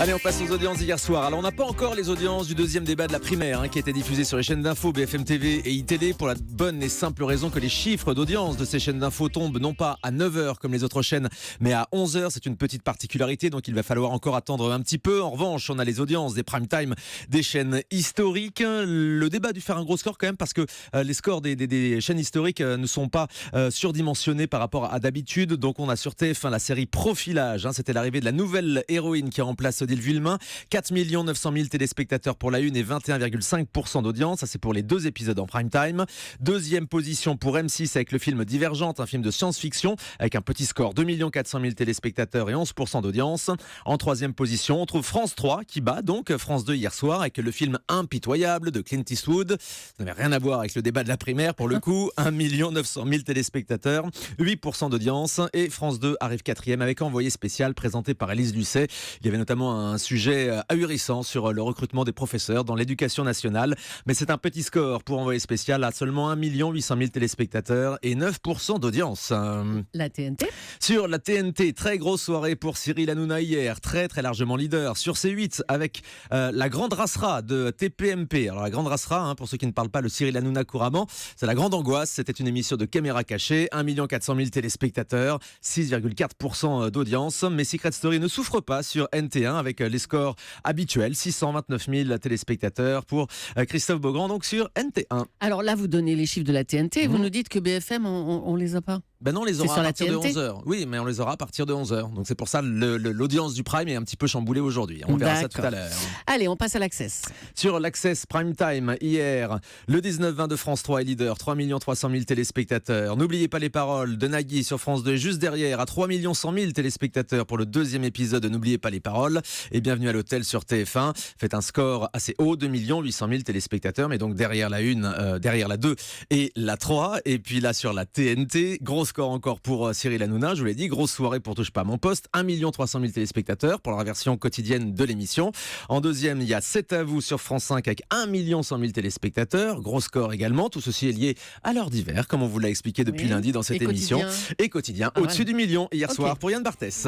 Allez, on passe aux audiences d'hier soir. Alors, on n'a pas encore les audiences du deuxième débat de la primaire qui a été diffusé sur les chaînes d'info BFM TV et iTélé pour la bonne et simple raison que les chiffres d'audience de ces chaînes d'info tombent non pas à 9h comme les autres chaînes, mais à 11h. C'est une petite particularité, donc il va falloir encore attendre un petit peu. En revanche, on a les audiences des prime time des chaînes historiques. Le débat a dû faire un gros score quand même parce que les scores des chaînes historiques ne sont pas surdimensionnés par rapport à d'habitude. Donc, on a sur TF1 la série Profilage. C'était l'arrivée de la nouvelle héroïne qui remplace Odile Villemain. 4 900 000 téléspectateurs pour la une et 21,5% d'audience. Ça, c'est pour les 2 épisodes en prime time. Deuxième position pour M6 avec le film Divergente, un film de science-fiction avec un petit score, 2 400 000 téléspectateurs et 11% d'audience. En troisième position, on trouve France 3 qui bat donc France 2 hier soir avec le film Impitoyable de Clint Eastwood. Ça n'avait rien à voir avec le débat de la primaire pour le coup. 1 900 000 téléspectateurs, 8% d'audience. Et France 2 arrive quatrième avec Envoyé spécial présenté par Élise Lucet. Il y avait notamment un sujet ahurissant sur le recrutement des professeurs dans l'éducation nationale. Mais c'est un petit score pour Envoyé spécial à seulement 1 800 000 téléspectateurs et 9% d'audience. La TNT. Sur la TNT, très grosse soirée pour Cyril Hanouna hier, très largement leader. Sur C8 avec la grande rassera de TPMP. Alors la grande rassera, pour ceux qui ne parlent pas le Cyril Hanouna couramment, c'est la grande angoisse. C'était une émission de caméra cachée, 1 400 000 téléspectateurs, 6,4% d'audience. Mais Secret Story ne souffre pas sur NT1 avec les scores habituels, 629 000 téléspectateurs pour Christophe Beaugrand, donc sur NT1. Alors là, vous donnez les chiffres de la TNT, vous nous dites que BFM, on les a pas. Ben non, on les aura à partir de 11h. Oui, mais on les aura à partir de 11h. Donc c'est pour ça l'audience du Prime est un petit peu chamboulée aujourd'hui. On verra ça tout à l'heure. Allez, on passe à l'Access. Sur l'Access Prime Time, hier, le 19-20 de France 3 est leader, 3 300 000 téléspectateurs. N'oubliez pas les paroles de Nagui sur France 2, juste derrière, à 3 100 000 téléspectateurs pour le deuxième épisode de N'oubliez pas les paroles. Et Bienvenue à l'hôtel sur TF1. Fait un score assez haut, 2 800 000 téléspectateurs, mais donc derrière la 1, derrière la 2 et la 3. Et puis là, sur la TNT, gros score encore pour Cyril Hanouna, je vous l'ai dit, grosse soirée pour Touche pas à mon poste, 1 300 000 téléspectateurs pour la version quotidienne de l'émission. En deuxième, il y a C'est à vous sur France 5 avec 1 100 000 téléspectateurs, gros score également. Tout ceci est lié à l'heure d'hiver, comme on vous l'a expliqué depuis lundi dans cette émission. Et quotidien, au-dessus du million hier soir pour Yann Barthès.